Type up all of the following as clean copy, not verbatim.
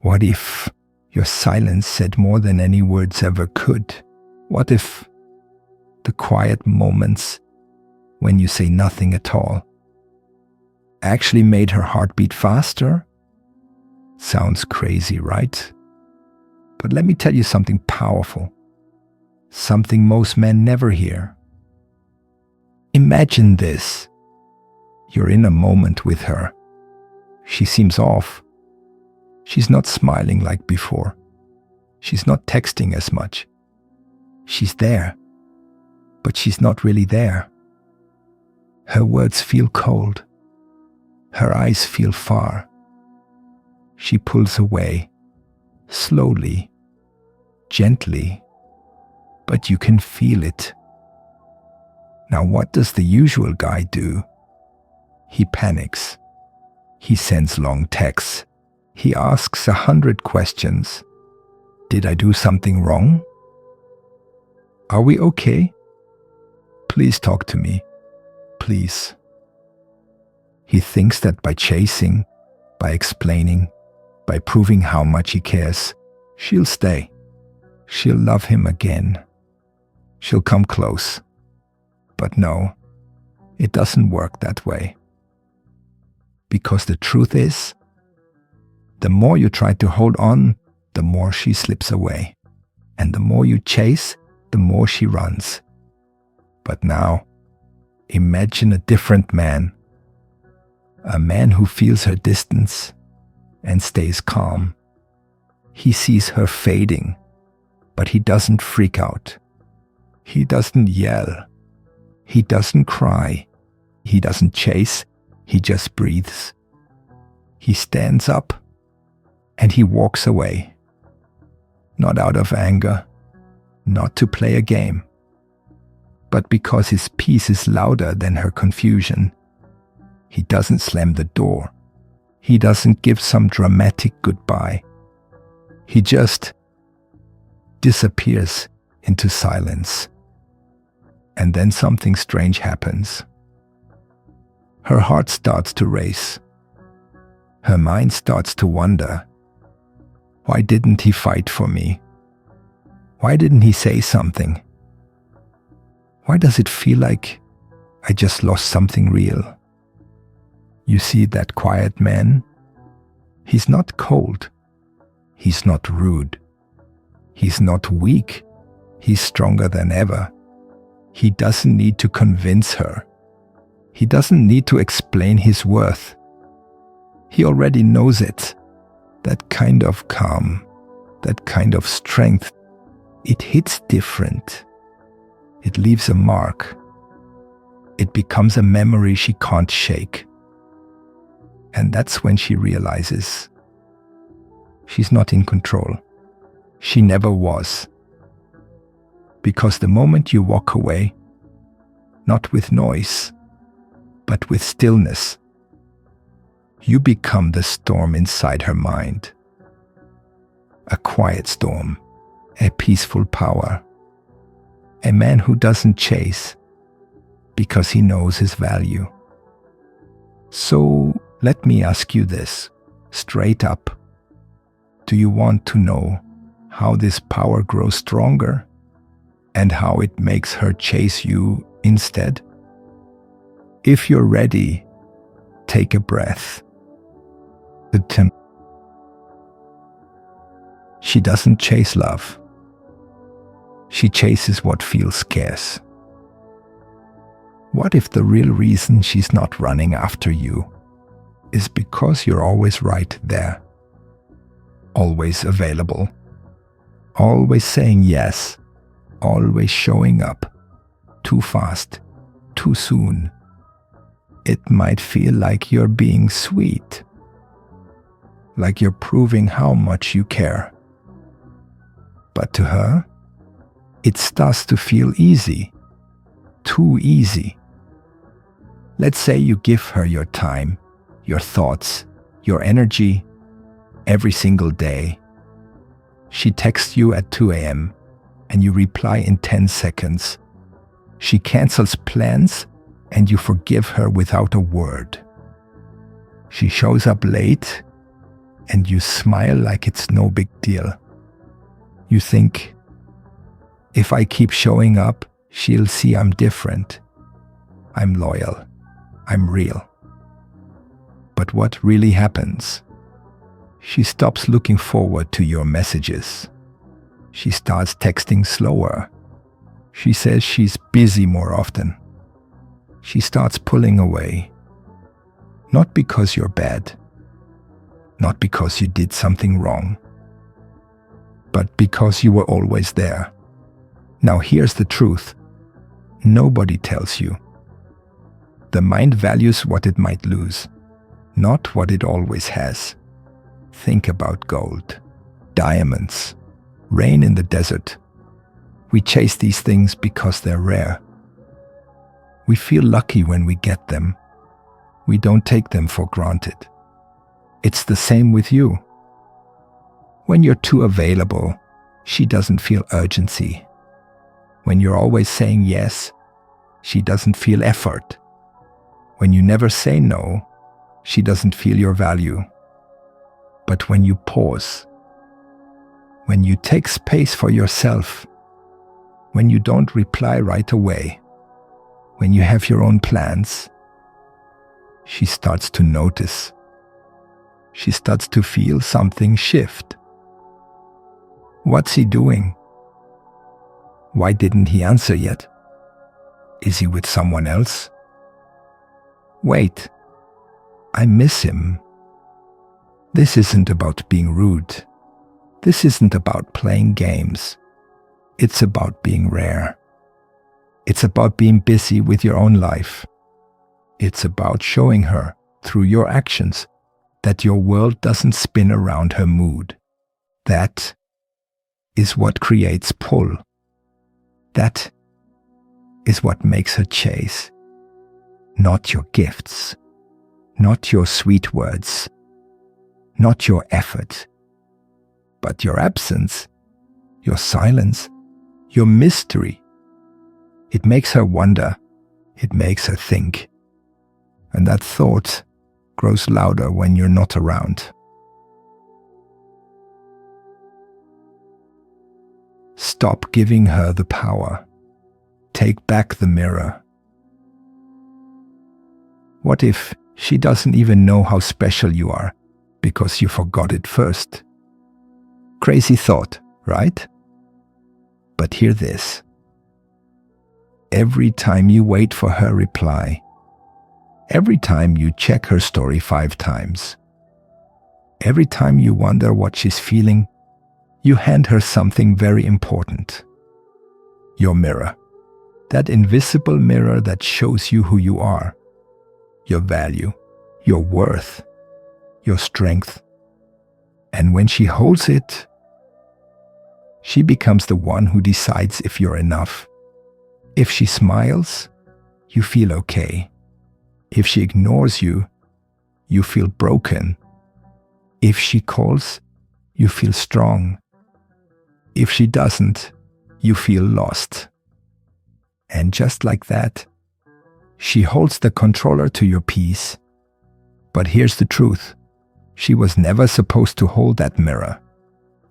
What if your silence said more than any words ever could? What if the quiet moments when you say nothing at all actually made her heart beat faster? Sounds crazy, right? But let me tell you something powerful, something most men never hear. Imagine this. You're in a moment with her. She seems off. She's not smiling like before. She's not texting as much. She's there, but she's not really there. Her words feel cold. Her eyes feel far. She pulls away, slowly, gently, but you can feel it. Now, what does the usual guy do? He panics. He sends long texts. He asks 100 questions. Did I do something wrong? Are we okay? Please talk to me. Please. He thinks that by chasing, by explaining, by proving how much he cares, she'll stay. She'll love him again. She'll come close. But no, it doesn't work that way. Because the truth is, the more you try to hold on, the more she slips away. And the more you chase, the more she runs. But now, imagine a different man. A man who feels her distance and stays calm. He sees her fading, but he doesn't freak out. He doesn't yell. He doesn't cry. He doesn't chase. He just breathes. He stands up and he walks away. Not out of anger, not to play a game, but because his peace is louder than her confusion. He doesn't slam the door. He doesn't give some dramatic goodbye. He just disappears into silence. And then something strange happens. Her heart starts to race. Her mind starts to wonder, why didn't he fight for me? Why didn't he say something? Why does it feel like I just lost something real? You see that quiet man? He's not cold. He's not rude. He's not weak. He's stronger than ever. He doesn't need to convince her. He doesn't need to explain his worth. He already knows it. That kind of calm, that kind of strength, it hits different. It leaves a mark. It becomes a memory she can't shake. And that's when she realizes she's not in control. She never was. Because the moment you walk away, not with noise, but with stillness, you become the storm inside her mind. A quiet storm, a peaceful power, a man who doesn't chase because he knows his value. So let me ask you this, straight up. Do you want to know how this power grows stronger and how it makes her chase you instead? If you're ready, take a breath. She doesn't chase love. She chases what feels scarce. What if the real reason she's not running after you is because you're always right there, always available, always saying yes, always showing up, too fast, too soon? It might feel like you're being sweet, like you're proving how much you care. But to her, it starts to feel easy, too easy. Let's say you give her your time, your thoughts, your energy, every single day. She texts you at 2 a.m. and you reply in 10 seconds. She cancels plans and you forgive her without a word. She shows up late and you smile like it's no big deal. You think, if I keep showing up, she'll see I'm different. I'm loyal. I'm real. But what really happens? She stops looking forward to your messages. She starts texting slower. She says she's busy more often. She starts pulling away. Not because you're bad. Not because you did something wrong. But because you were always there. Now here's the truth. Nobody tells you. The mind values what it might lose, not what it always has. Think about gold, diamonds, rain in the desert. We chase these things because they're rare. We feel lucky when we get them. We don't take them for granted. It's the same with you. When you're too available, she doesn't feel urgency. When you're always saying yes, she doesn't feel effort. When you never say no, she doesn't feel your value. But when you pause, when you take space for yourself, when you don't reply right away, when you have your own plans, she starts to notice. She starts to feel something shift. What's he doing? Why didn't he answer yet? Is he with someone else? Wait, I miss him. This isn't about being rude. This isn't about playing games. It's about being rare. It's about being busy with your own life. It's about showing her, through your actions, that your world doesn't spin around her mood. That is what creates pull. That is what makes her chase. Not your gifts, not your sweet words, not your effort, but your absence, your silence, your mystery. It makes her wonder, it makes her think. And that thought grows louder when you're not around. Stop giving her the power. Take back the mirror. What if she doesn't even know how special you are because you forgot it first? Crazy thought, right? But hear this. Every time you wait for her reply, every time you check her story 5 times, every time you wonder what she's feeling, you hand her something very important. Your mirror. That invisible mirror that shows you who you are. Your value, your worth, your strength. And when she holds it, she becomes the one who decides if you're enough. If she smiles, you feel okay. If she ignores you, you feel broken. If she calls, you feel strong. If she doesn't, you feel lost. And just like that, she holds the controller to your peace. But here's the truth. She was never supposed to hold that mirror.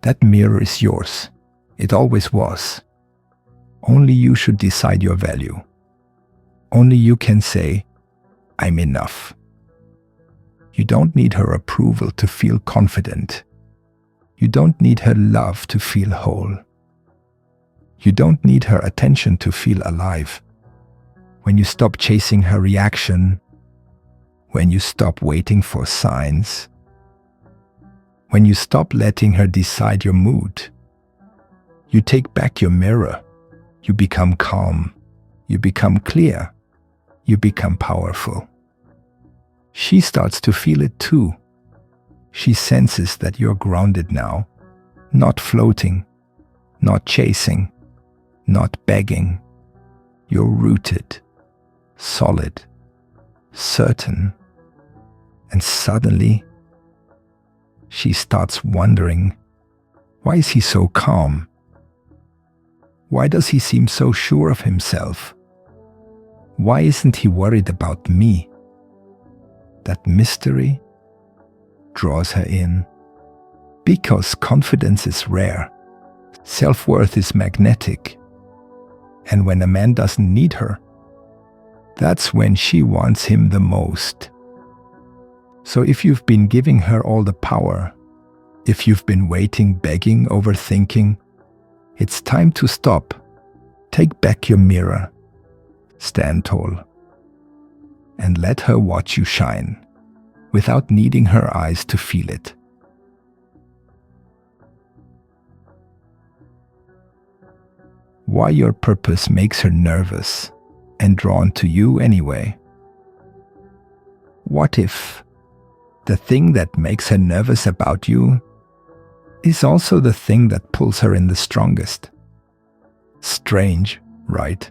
That mirror is yours. It always was. Only you should decide your value. Only you can say, I'm enough. You don't need her approval to feel confident. You don't need her love to feel whole. You don't need her attention to feel alive. When you stop chasing her reaction, when you stop waiting for signs, when you stop letting her decide your mood, you take back your mirror. You become calm. You become clear. You become powerful. She starts to feel it too. She senses that you're grounded now, not floating, not chasing, not begging. You're rooted, solid, certain. And suddenly, she starts wondering, why is he so calm? Why does he seem so sure of himself? Why isn't he worried about me? That mystery draws her in. Because confidence is rare, self-worth is magnetic, and when a man doesn't need her, that's when she wants him the most. So if you've been giving her all the power, if you've been waiting, begging, overthinking, it's time to stop. Take back your mirror, stand tall, and let her watch you shine without needing her eyes to feel it. Why your purpose makes her nervous and drawn to you anyway. What if the thing that makes her nervous about you is also the thing that pulls her in the strongest? Strange, right?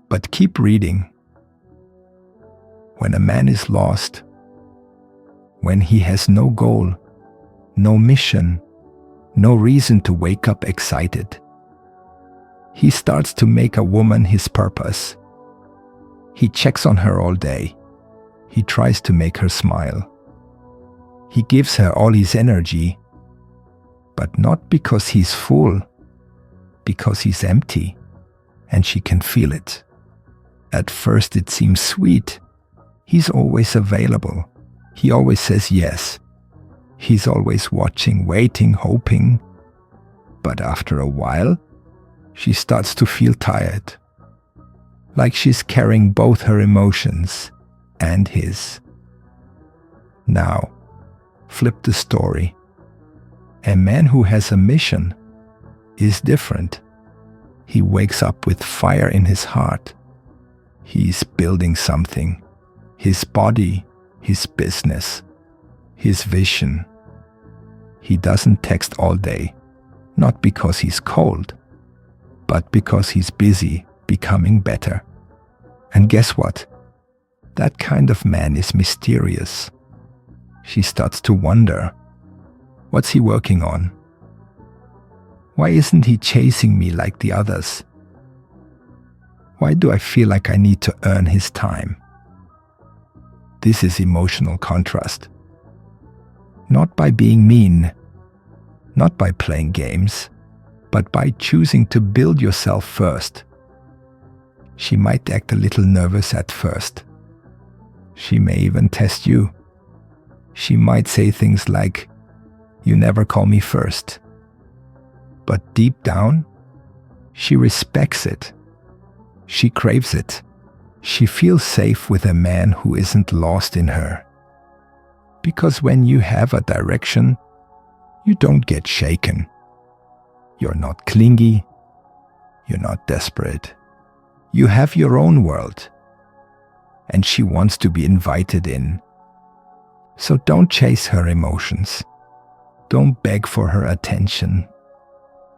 But keep reading. When a man is lost, when he has no goal, no mission, no reason to wake up excited, he starts to make a woman his purpose. He checks on her all day. He tries to make her smile. He gives her all his energy, but not because he's full, because he's empty, and she can feel it. At first it seems sweet. He's always available. He always says yes. He's always watching, waiting, hoping. But after a while, she starts to feel tired, like she's carrying both her emotions and his. Now, flip the story. A man who has a mission is different. He wakes up with fire in his heart. He's building something. His body, his business, his vision. He doesn't text all day, not because he's cold, but because he's busy becoming better. And guess what? That kind of man is mysterious. She starts to wonder, what's he working on? Why isn't he chasing me like the others? Why do I feel like I need to earn his time? This is emotional contrast. Not by being mean, not by playing games, but by choosing to build yourself first. She might act a little nervous at first. She may even test you. She might say things like, "You never call me first." But deep down, she respects it. She craves it. She feels safe with a man who isn't lost in her. Because when you have a direction, you don't get shaken. You're not clingy. You're not desperate. You have your own world. And she wants to be invited in. So don't chase her emotions. Don't beg for her attention.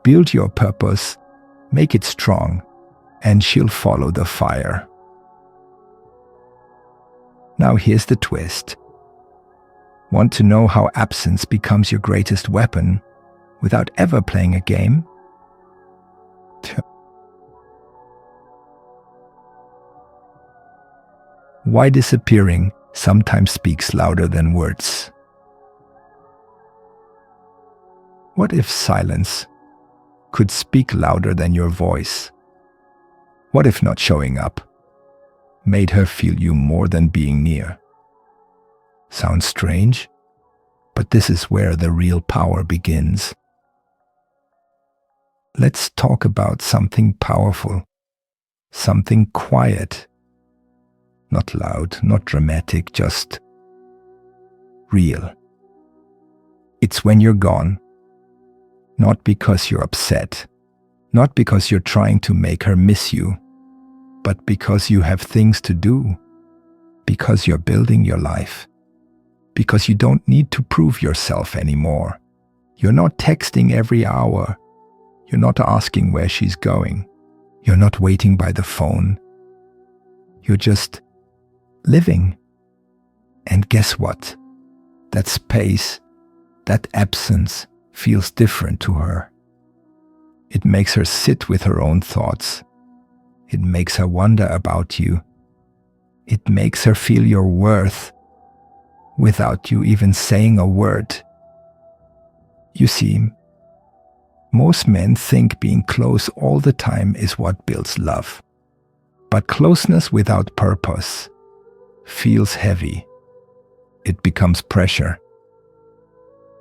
Build your purpose, make it strong, and she'll follow the fire. Now here's the twist. Want to know how absence becomes your greatest weapon without ever playing a game? Why disappearing sometimes speaks louder than words. What if silence could speak louder than your voice? What if not showing up made her feel you more than being near? Sounds strange, but this is where the real power begins. Let's talk about something powerful, something quiet. Not loud, not dramatic, just real. It's when you're gone. Not because you're upset, not because you're trying to make her miss you, but because you have things to do, because you're building your life, because you don't need to prove yourself anymore. You're not texting every hour. You're not asking where she's going. You're not waiting by the phone. You're just living. And guess what? That space, that absence feels different to her. It makes her sit with her own thoughts. It makes her wonder about you. It makes her feel your worth without you even saying a word. You see, most men think being close all the time is what builds love. But closeness without purpose feels heavy. It becomes pressure.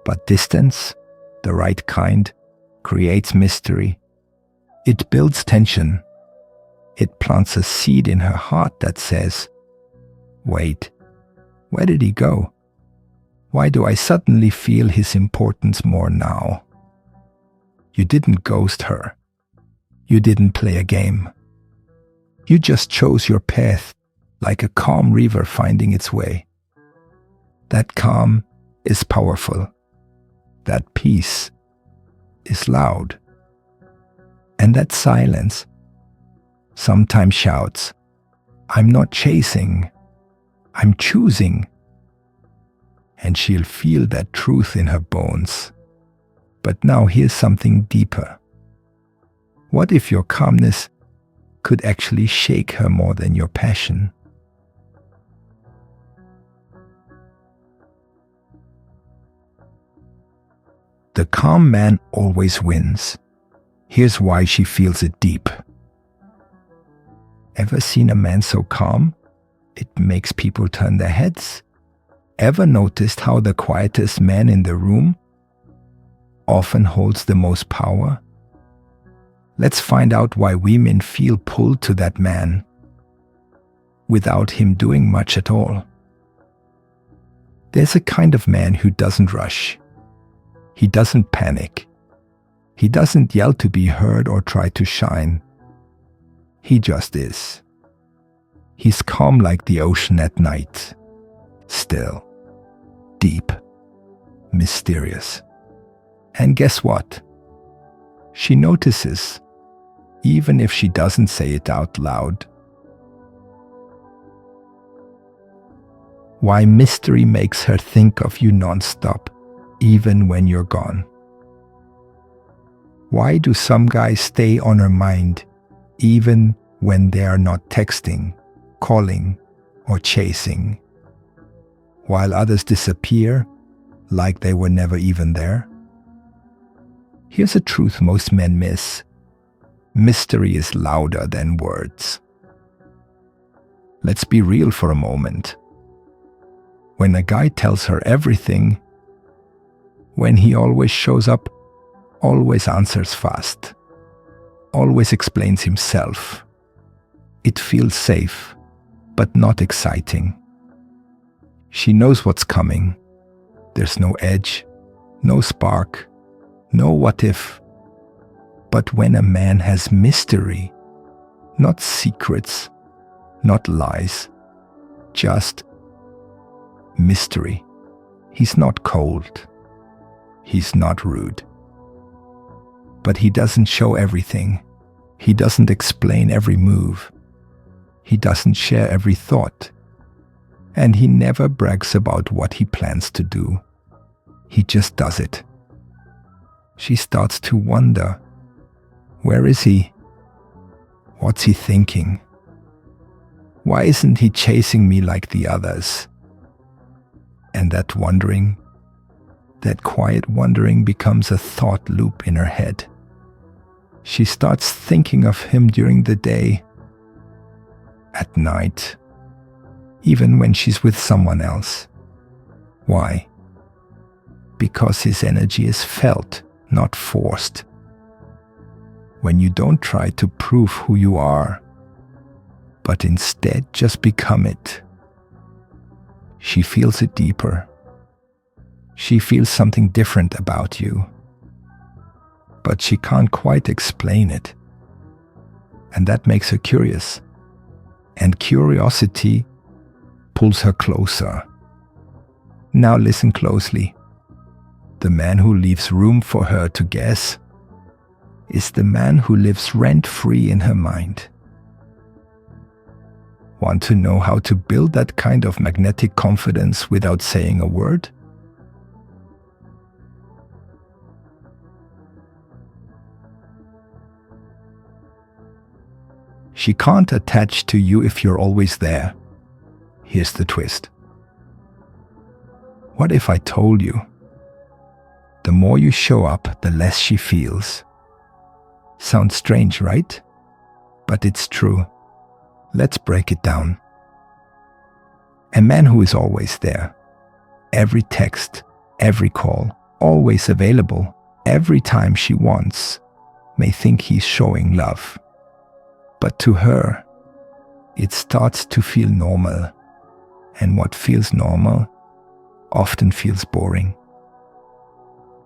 But distance, the right kind, creates mystery. It builds tension. It plants a seed in her heart that says, "Wait, where did he go? Why do I suddenly feel his importance more now?" You didn't ghost her. You didn't play a game. You just chose your path, like a calm river finding its way. That calm is powerful. That peace is loud. And that silence sometimes shouts, "I'm not chasing, I'm choosing." And she'll feel that truth in her bones. But now here's something deeper. What if your calmness could actually shake her more than your passion? The calm man always wins. Here's why she feels it deep. Ever seen a man so calm? It makes people turn their heads. Ever noticed how the quietest man in the room often holds the most power? Let's find out why women feel pulled to that man without him doing much at all. There's a kind of man who doesn't rush. He doesn't panic. He doesn't yell to be heard or try to shine. He just is. He's calm like the ocean at night. Still, deep, mysterious. And guess what? She notices, even if she doesn't say it out loud. Why mystery makes her think of you nonstop, even when you're gone. Why do some guys stay on her mind, even when they are not texting, calling, or chasing, while others disappear like they were never even there? Here's a truth most men miss. Mystery is louder than words. Let's be real for a moment. When a guy tells her everything, when he always shows up, always answers fast, always explains himself, it feels safe, but not exciting. She knows what's coming. There's no edge, no spark, no what if. But when a man has mystery, not secrets, not lies, just mystery, he's not cold, he's not rude. But he doesn't show everything. He doesn't explain every move. He doesn't share every thought. And he never brags about what he plans to do. He just does it. She starts to wonder, where is he? What's he thinking? Why isn't he chasing me like the others? And that wondering, that quiet wondering becomes a thought loop in her head. She starts thinking of him during the day, at night, even when she's with someone else. Why? Because his energy is felt, not forced. When you don't try to prove who you are, but instead just become it, she feels it deeper. She feels something different about you, but she can't quite explain it. And that makes her curious. And curiosity pulls her closer. Now listen closely. The man who leaves room for her to guess is the man who lives rent-free in her mind. Want to know how to build that kind of magnetic confidence without saying a word? She can't attach to you if you're always there. Here's the twist. What if I told you The more you show up, the less she feels. Sounds strange, right? But it's true. Let's break it down. A man who is always there, every text, every call, always available, every time she wants, may think he's showing love. But to her, it starts to feel normal. And what feels normal often feels boring.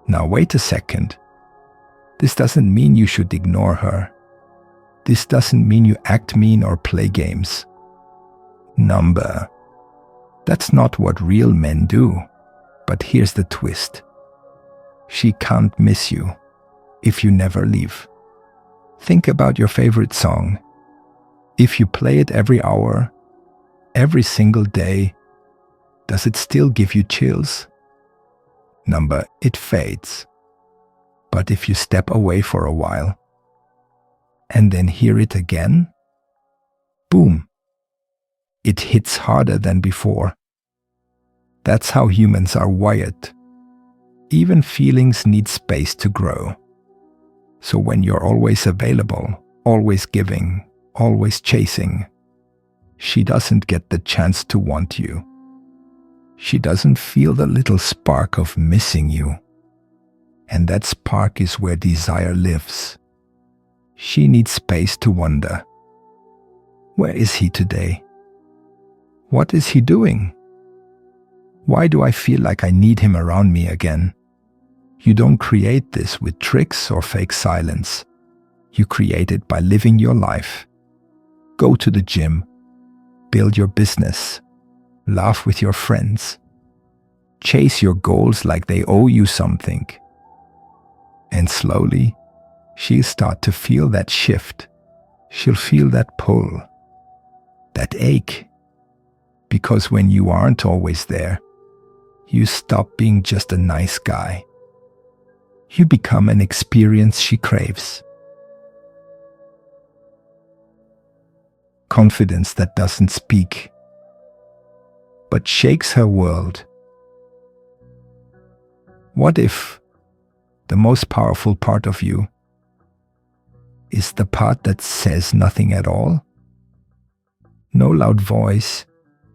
Now wait a second. This doesn't mean you should ignore her. This doesn't mean you act mean or play games. Number. That's not what real men do. But here's the twist. She can't miss you if you never leave. Think about your favorite song. If you play it every hour, every single day, does it still give you chills? Number, it fades. But if you step away for a while and then hear it again, boom, it hits harder than before. That's how humans are wired. Even feelings need space to grow. So when you're always available, always giving, always chasing, she doesn't get the chance to want you. She doesn't feel the little spark of missing you. And that spark is where desire lives. She needs space to wonder. Where is he today? What is he doing? Why do I feel like I need him around me again? You don't create this with tricks or fake silence. You create it by living your life. Go to the gym. Build your business. Laugh with your friends. Chase your goals like they owe you something. And slowly, she'll start to feel that shift. She'll feel that pull, that ache. Because when you aren't always there, you stop being just a nice guy. You become an experience she craves. Confidence that doesn't speak, but shakes her world. What if the most powerful part of you is the part that says nothing at all? No loud voice,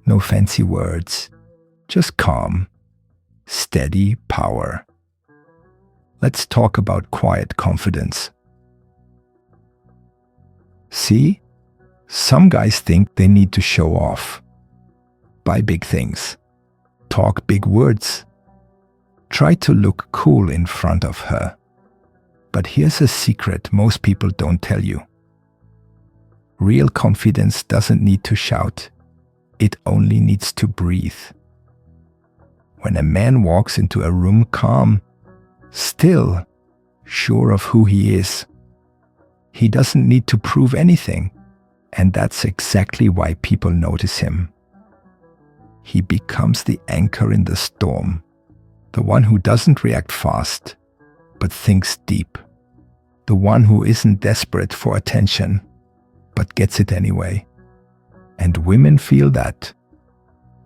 no fancy words, just calm, steady power. Let's talk about quiet confidence. See? Some guys think they need to show off, buy big things, talk big words, try to look cool in front of her. But here's a secret most people don't tell you. Real confidence doesn't need to shout. It only needs to breathe. When a man walks into a room calm, still, sure of who he is, he doesn't need to prove anything. And that's exactly why people notice him. He becomes the anchor in the storm, the one who doesn't react fast, but thinks deep, the one who isn't desperate for attention, but gets it anyway. And women feel that.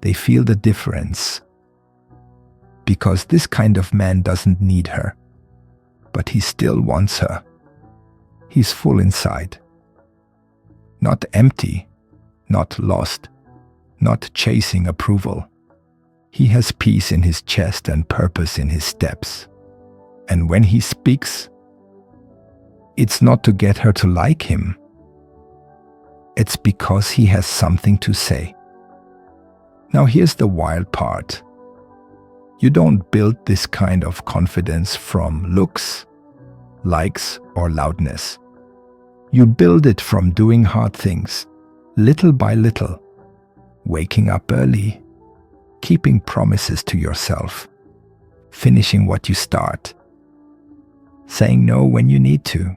They feel the difference. Because this kind of man doesn't need her, but he still wants her. He's full inside. Not empty, not lost, not chasing approval. He has peace in his chest and purpose in his steps. And when he speaks, it's not to get her to like him. It's because he has something to say. Now here's the wild part. You don't build this kind of confidence from looks, likes, or loudness. You build it from doing hard things, little by little, waking up early, keeping promises to yourself, finishing what you start, saying no when you need to.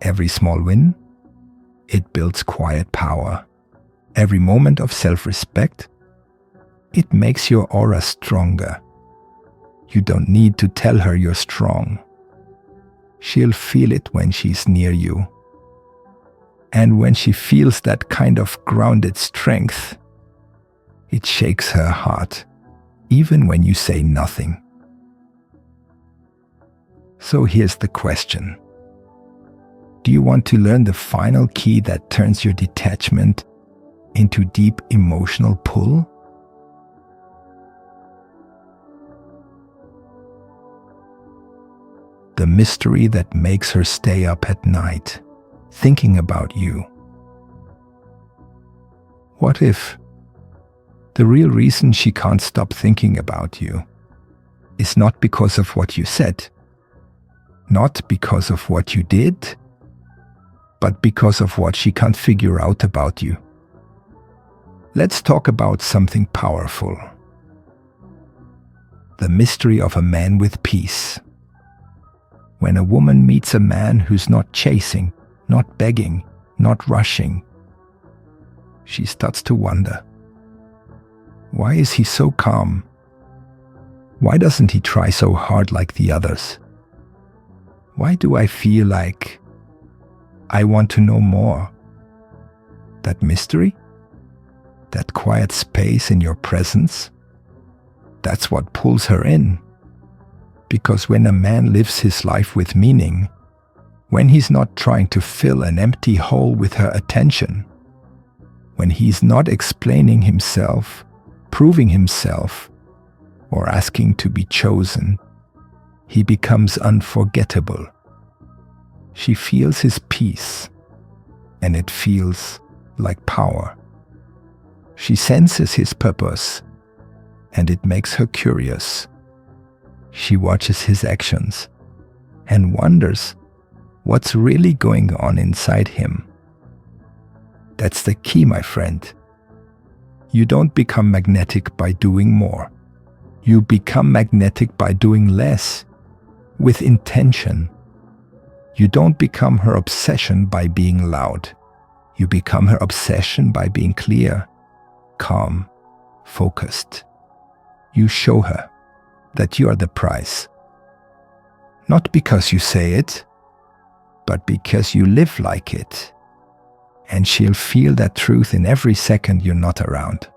Every small win, it builds quiet power. Every moment of self-respect, it makes your aura stronger. You don't need to tell her you're strong. She'll feel it when she's near you. And when she feels that kind of grounded strength, it shakes her heart, even when you say nothing. So here's the question. Do you want to learn the final key that turns your detachment into deep emotional pull? The mystery that makes her stay up at night, thinking about you. What if the real reason she can't stop thinking about you is not because of what you said, not because of what you did, but because of what she can't figure out about you? Let's talk about something powerful. The mystery of a man with peace. When a woman meets a man who's not chasing, not begging, not rushing, she starts to wonder, why is he so calm? Why doesn't he try so hard like the others? Why do I feel like I want to know more? That mystery? That quiet space in your presence? That's what pulls her in. Because when a man lives his life with meaning, when he's not trying to fill an empty hole with her attention, when he's not explaining himself, proving himself, or asking to be chosen, he becomes unforgettable. She feels his peace, and it feels like power. She senses his purpose, and it makes her curious. She watches his actions and wonders what's really going on inside him. That's the key, my friend. You don't become magnetic by doing more. You become magnetic by doing less, with intention. You don't become her obsession by being loud. You become her obsession by being clear, calm, focused. You show her that you are the prize. Not because you say it, but because you live like it. And she'll feel that truth in every second you're not around.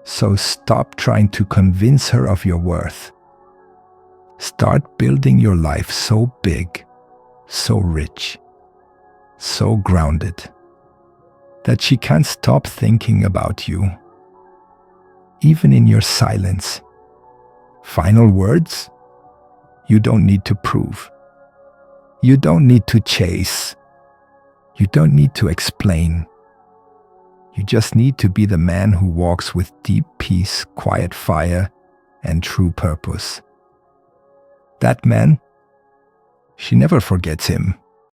So stop trying to convince her of your worth. Start building your life so big, so rich, so grounded, that she can't stop thinking about you, even in your silence. Final words? You don't need to prove. You don't need to chase. You don't need to explain. You just need to be the man who walks with deep peace, quiet fire, and true purpose. That man, she never forgets him.